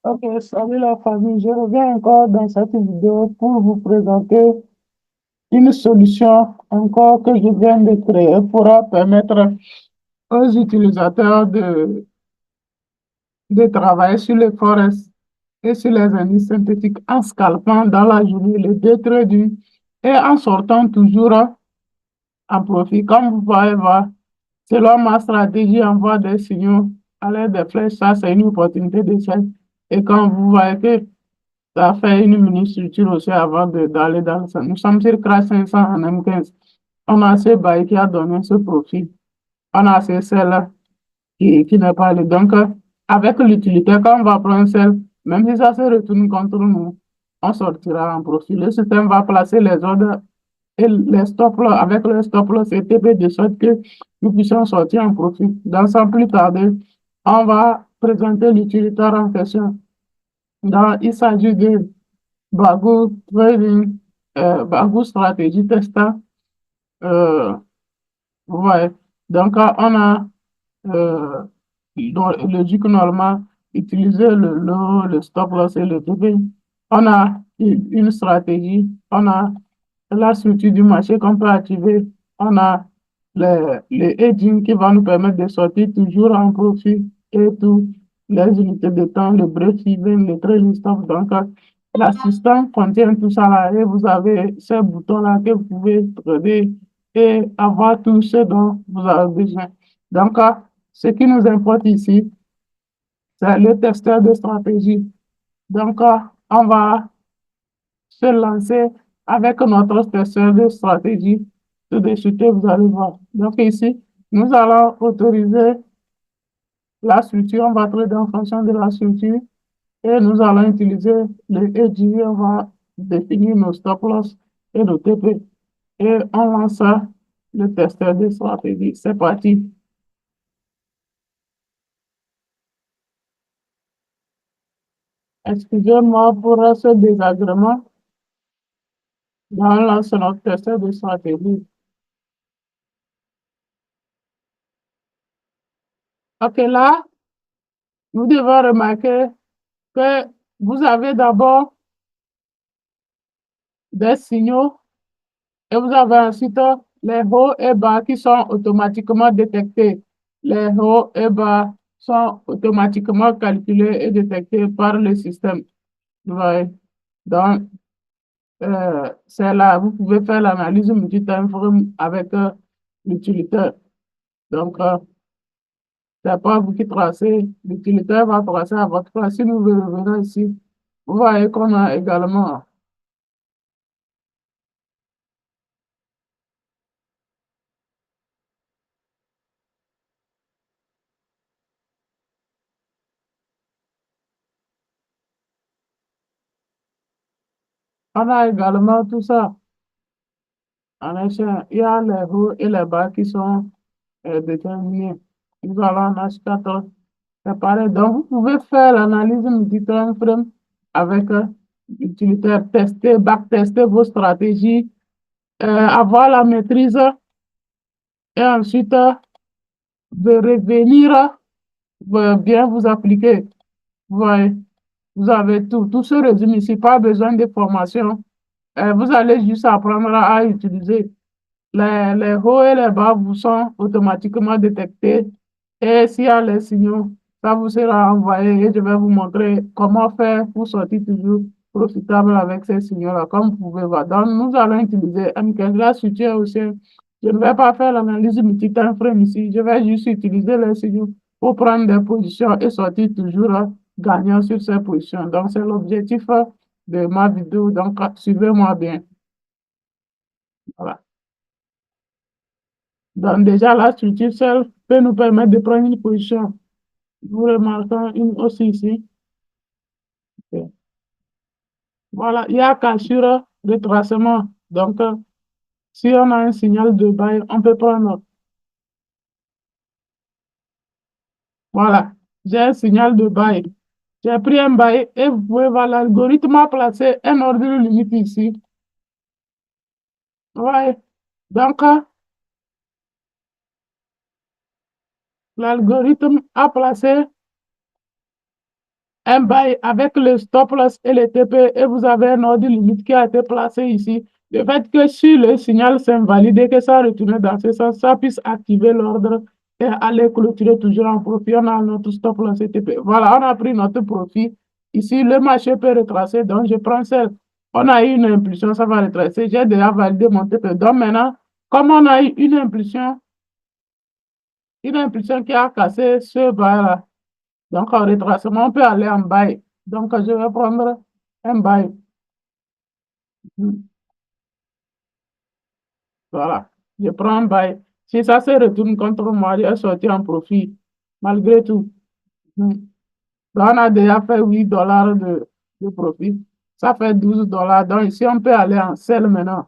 Ok, salut la famille. Je reviens encore dans cette vidéo pour vous présenter une solution encore que je viens de créer pour permettre aux utilisateurs de travailler sur les forêts et sur les indices synthétiques en scalpant dans la journée les deux traits et en sortant toujours en profit. Comme vous pouvez voir, selon ma stratégie, envoie des signaux à l'aide des flèches. Ça, c'est une opportunité de faire. Et quand vous voyez que ça fait une mini-structure aussi avant d'aller dans le centre. Nous sommes sur CRA 500 en M15. On a ce bail qui a donné ce profil. On a ce celle qui n'est pas le. Donc, avec l'utilité, quand on va prendre celle, même si ça se retourne contre nous, on sortira en profil. Le système va placer les ordres et les stop là, avec les stop là, c'est TP de sorte que nous puissions sortir en profit. Donc, sans plus tarder, on va présenter l'utilitaire en question. Donc, il s'agit de Bagou Trading, Bagou Stratégie Testa. Euh, ouais. Donc, on a euh, dans le duc normal, utiliser le stop loss et le TP. On a une stratégie, on a la structure du marché qu'on peut activer, on a le hedging qui va nous permettre de sortir toujours en profit et tout, les unités de temps, le break-even, le trailing stop. Donc, l'assistant contient tout ça là et vous avez ces boutons-là que vous pouvez trader et avoir tout ce dont vous avez besoin. Donc, ce qui nous importe ici, c'est le testeur de stratégie. Donc, on va se lancer avec notre testeur de stratégie. Tout de suite, vous allez voir. Donc, ici, nous allons autoriser la structure. On va trader en fonction de la structure et nous allons utiliser le hedging. On va définir nos stop loss et nos TP. Et on lance le testeur de stratégie. C'est parti. Excusez-moi pour ce désagrément. Dans lance notre testeur de stratégie. OK, là, nous devons remarquer que vous avez d'abord des signaux et vous avez ensuite les hauts et bas qui sont automatiquement détectés. Les hauts et bas sont automatiquement calculés et détectés par le système. Vous voyez? Donc, c'est là, vous pouvez faire l'analyse multi-time frame avec l'utilitaire. Donc, c'est pas vous qui tracez, l'utilitaire va tracer à votre place. Si nous revenons ici, vous voyez qu'on a également, on a également tout ça. En effet, il y a les hauts et les bas qui sont déterminés. Nous allons en H4, c'est pareil. Donc, vous pouvez faire l'analyse multi-time frame avec l'utilitaire, tester, backtester vos stratégies, avoir la maîtrise et ensuite de revenir bien vous appliquer. Vous voyez, vous avez tout. Tout se résume ici, pas besoin de formation. Vous allez juste apprendre à utiliser. Les hauts et les bas vous sont automatiquement détectés. Et s'il y a les signaux, ça vous sera envoyé et je vais vous montrer comment faire pour sortir toujours profitable avec ces signaux-là, comme vous pouvez voir. Donc, nous allons utiliser M15. La structure aussi, je ne vais pas faire l'analyse multi-time frame ici. Je vais juste utiliser les signaux pour prendre des positions et sortir toujours gagnant sur ces positions. Donc, c'est l'objectif de ma vidéo. Donc, suivez-moi bien. Voilà. Donc, déjà, la structure seule peut nous permettre de prendre une position. Nous remarquons une aussi ici. Ok. Voilà, il y a cassure de tracement. Donc, si on a un signal de bail, on peut prendre. Voilà, j'ai un signal de bail. J'ai pris un bail et vous pouvez voir l'algorithme a placé un ordre limite ici. Ouais. Donc, l'algorithme a placé un bail avec le stop loss et le TP et vous avez un ordre limite qui a été placé ici. Le fait que si le signal s'invalide et que ça retourne dans ce sens, ça puisse activer l'ordre et aller clôturer toujours en profit. On a notre stop loss et TP. Voilà, on a pris notre profit. Ici, le marché peut retracer, donc je prends celle. On a eu une impulsion, ça va retracer. J'ai déjà validé mon TP. Donc maintenant, comme on a eu une impulsion qui a cassé ce bas-là, donc, en retracement, on peut aller en bail. Donc, je vais prendre un bail. Voilà. Je prends un bail. Si ça se retourne contre moi, je vais sortir en profit, malgré tout. Mm. Donc, on a déjà fait 8 dollars de profit. Ça fait 12 dollars. Donc, ici, on peut aller en sell maintenant.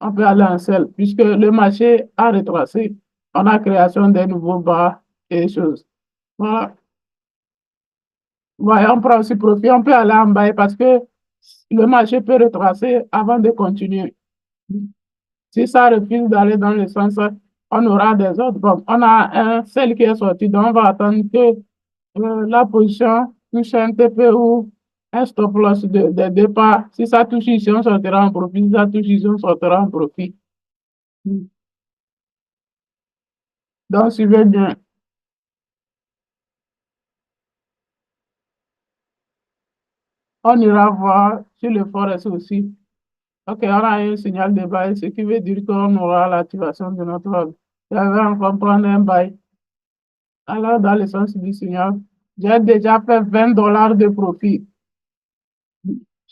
On peut aller en sell, puisque le marché a retracé. On a création des nouveaux bas et choses. Voilà. Ouais, on prend aussi profit. On peut aller en bail parce que le marché peut retracer avant de continuer. Si ça refuse d'aller dans le sens, on aura des autres. Bon, on a celle qui est sortie, donc on va attendre que la position touche un TP ou un stop loss de départ. Si ça touche ici, on sortira en profit. Si ça touche ici, on sortira en profit. Donc, suivez bien. On ira voir sur le Forex aussi. OK, on a un signal de bail, ce qui veut dire qu'on aura l'activation de notre ordre. Je vais encore prendre un bail. Alors, dans le sens du signal, j'ai déjà fait 20 dollars de profit.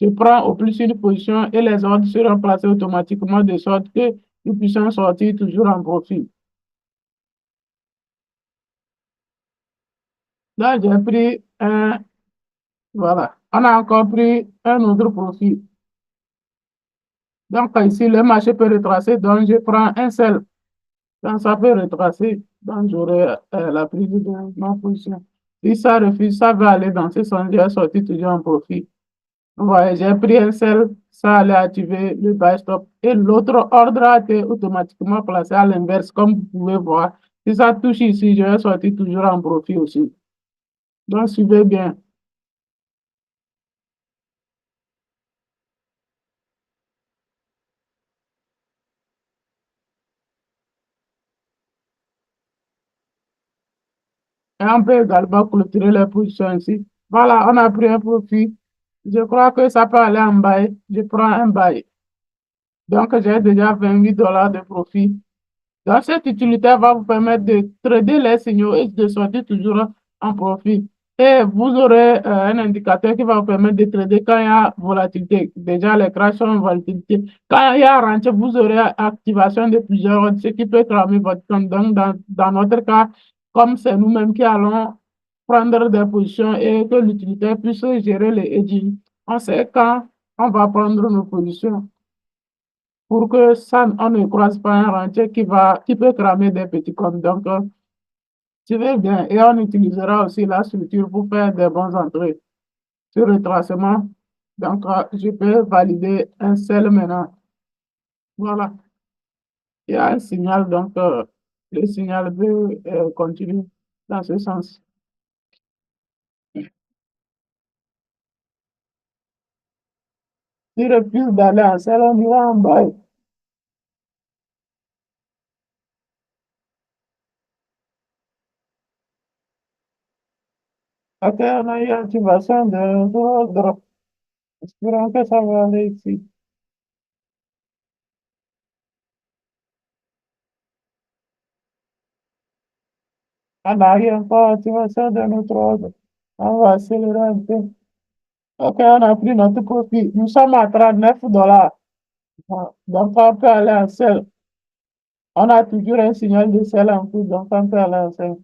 Je prends au plus une position et les ordres seront placés automatiquement de sorte que nous puissions sortir toujours en profit. Là, j'ai pris un, voilà. On a encore pris un autre profit. Donc, ici, le marché peut retracer, donc je prends un seul. Donc, ça peut retracer, donc j'aurai la prise de ma position. Si ça refuse, ça va aller dans ce sens, je vais sortir toujours en profit. Ouais, j'ai pris un seul, ça allait activer le buy stop et l'autre ordre a été automatiquement placé à l'inverse, comme vous pouvez voir. Si ça touche ici, je vais sortir toujours en profit aussi. Donc, suivez bien. Et on peut également clôturer les positions ici. Voilà, on a pris un profit. Je crois que ça peut aller en bail. Je prends un bail. Donc, j'ai déjà 28 dollars de profit. Donc, cette utilité va vous permettre de trader les signaux et de sortir toujours en profit. Et vous aurez un indicateur qui va vous permettre de trader quand il y a volatilité. Déjà, les crashs sont en volatilité. Quand il y a rentier, vous aurez activation de plusieurs ordres, ce qui peut cramer votre compte. Donc, dans notre cas, comme c'est nous-mêmes qui allons prendre des positions et que l'utilitaire puisse gérer les hedging, on sait quand on va prendre nos positions pour que ça, on ne croise pas un rentier qui peut cramer des petits comptes. Donc, je vais bien. Et on utilisera aussi la structure pour faire des bonnes entrées sur le tracement. Donc, je peux valider un seul maintenant. Voilà. Il y a un signal, donc le signal B continue dans ce sens. S'il refuse d'aller en seul, on ira en bas. Ok, on a eu activation de l'ordre. Espérons que ça va aller ici. On a eu encore activation de notre ordre. On va accélérer un peu. Ok, on a pris notre profit. Nous sommes à 39 dollars. Donc, on peut aller en sell. On a toujours un signal de sell en cours, donc on peut aller en sell.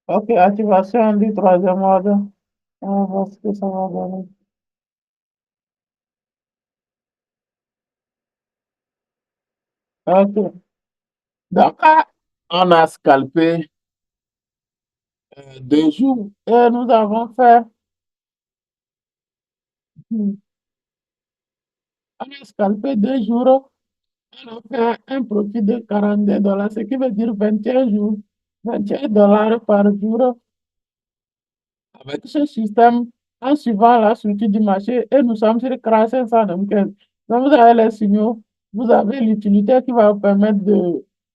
Ok, activation du troisième ordre. On va voir ce que ça va donner. Ok. Donc, on a scalpé 2 jours et nous avons fait, on a scalpé 2 jours On fait un profit de 42 $, ce qui veut dire 21 jours, 21 $ par jour. Avec ce système, en suivant la structure du marché, et nous sommes sur CRA 595. Donc, vous avez les signaux, vous avez l'utilité qui va vous permettre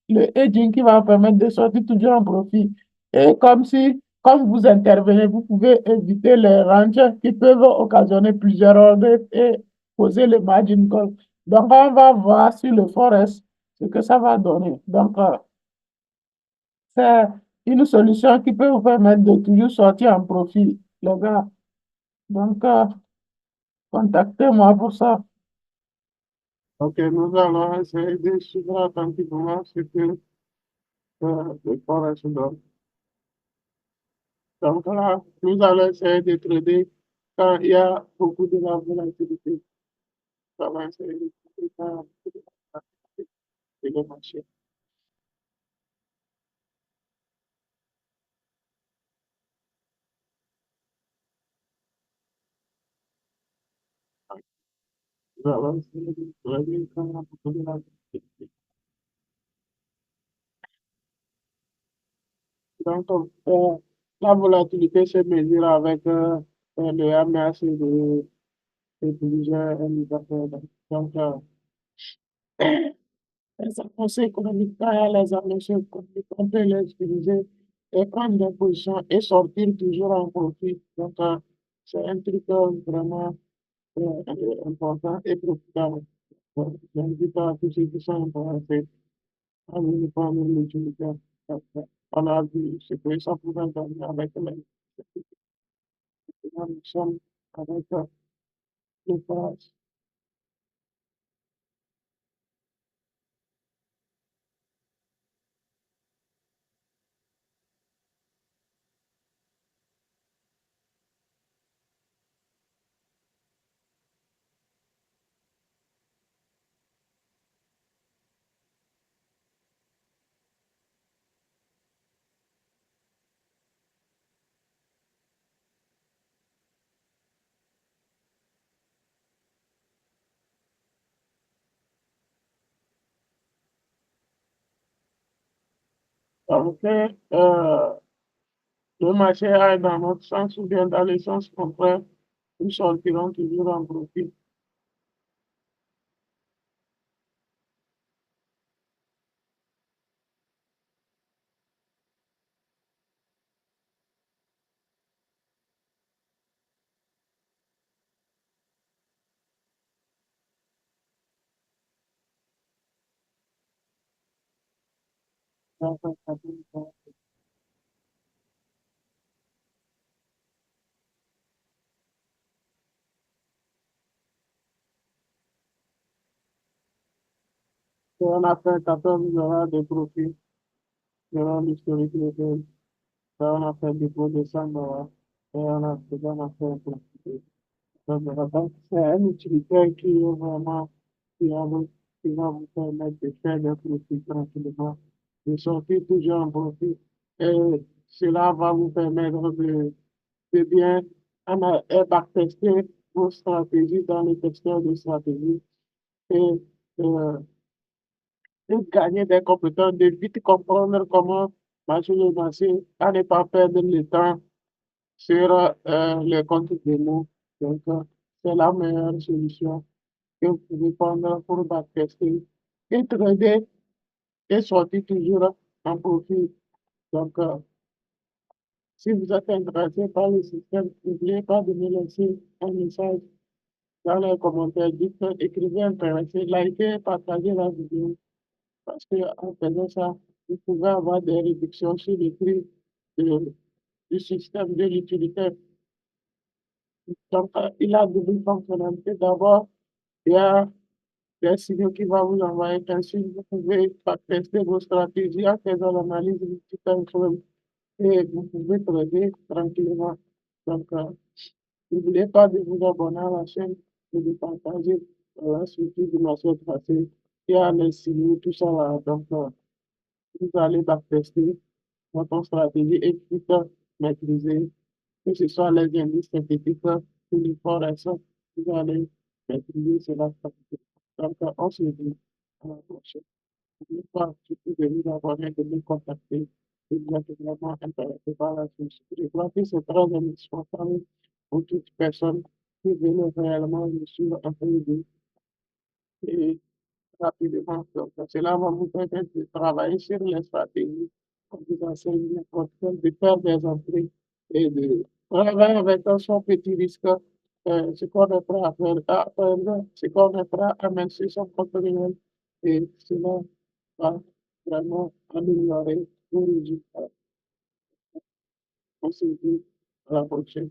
le hedging qui va vous permettre de sortir toujours en profit. Et comme vous intervenez, vous pouvez éviter les rentes qui peuvent occasionner plusieurs ordres et poser le margin call. Donc, on va voir sur le Forex ce que ça va donner. Donc, c'est une solution qui peut vous permettre de toujours sortir en profit, les gars. Donc, contactez-moi pour ça. Ok, nous allons essayer de suivre attentivement ce que le forage donne. Donc là, nous allons essayer de trader quand il y a beaucoup de la volatilité. Ça va essayer de trader quand il y a beaucoup de la volatilité et le marché. Nous allons essayer de trader quand il y a beaucoup de la volatilité. Donc, la volatilité se mesure avec le MACD et plusieurs indicateurs. Donc, les annonces économiques, quand il y a les annonces économiques, on peut les utiliser et prendre des positions et sortir toujours en profit. Donc, c'est un truc vraiment important et profitable. J'invite à tous ceux qui sont intéressés à venir prendre l'utilité. On a vu ce que ça pouvait donner avec les sommes, avec les phases. Donc, le marché aille dans notre sens ou bien dans le sens contraire, nous sortirons toujours en profit. Donc, on a fait 14 $ de profit durant l'historique de l'hôtel. On a fait des pots de 100 $ et on a fait un profit. Donc, c'est un utilitaire qui est vraiment, qui va vous, qui va vous permettre de faire des profits tranquillement, de sortir toujours en profit. Et cela va vous permettre de bien backtester vos stratégies dans les testeurs de stratégie et euh, de gagner des compétences, de vite comprendre comment marcher le marché, à ne pas perdre le temps sur les comptes de mots. Donc, c'est la meilleure solution que vous pouvez prendre pour backtester et trader et sortir toujours en profit. Donc, si vous êtes intéressé par le système, n'oubliez pas de me laisser un message dans les commentaires. Dites, écrivez intéressé, likez, partagez la vidéo. Parce qu'en faisant ça, vous pouvez avoir des réductions sur les prix de- du système de l'utilité. Donc, il a double fonctionnalité. D'abord, il y a des signaux qui vont vous envoyer un signe. Vous pouvez tester vos stratégies en faisant l'analyse du time frame et vous pouvez trader tranquillement. Donc, n'oubliez pas de vous abonner à la chaîne et de partager surtout de ma chaîne tracée. Il y a les signaux, tout ça là. Donc, vous allez backtester votre stratégie est toute maîtrisée, que ce soit les indices synthétiques ou les formations, vous allez maîtriser cela. Donc, on se dit À la prochaine. N'oublie pas, si tu veux avoir moyen de me contacter, si vous êtes vraiment intéressé par la photographie, c'est très indispensable pour toute personne qui veut réellement suivre un peu et rapidement. Donc, cela va vous permettre de travailler sur les stratégies, on vous enseigne l'importance de faire des entrées et de travailler avec un son petit risque. Ce qu'on est prêt à faire, ce qu'on est prêt à mettre sur son compte réel et cela va vraiment améliorer vos résultats. On se dit à la prochaine.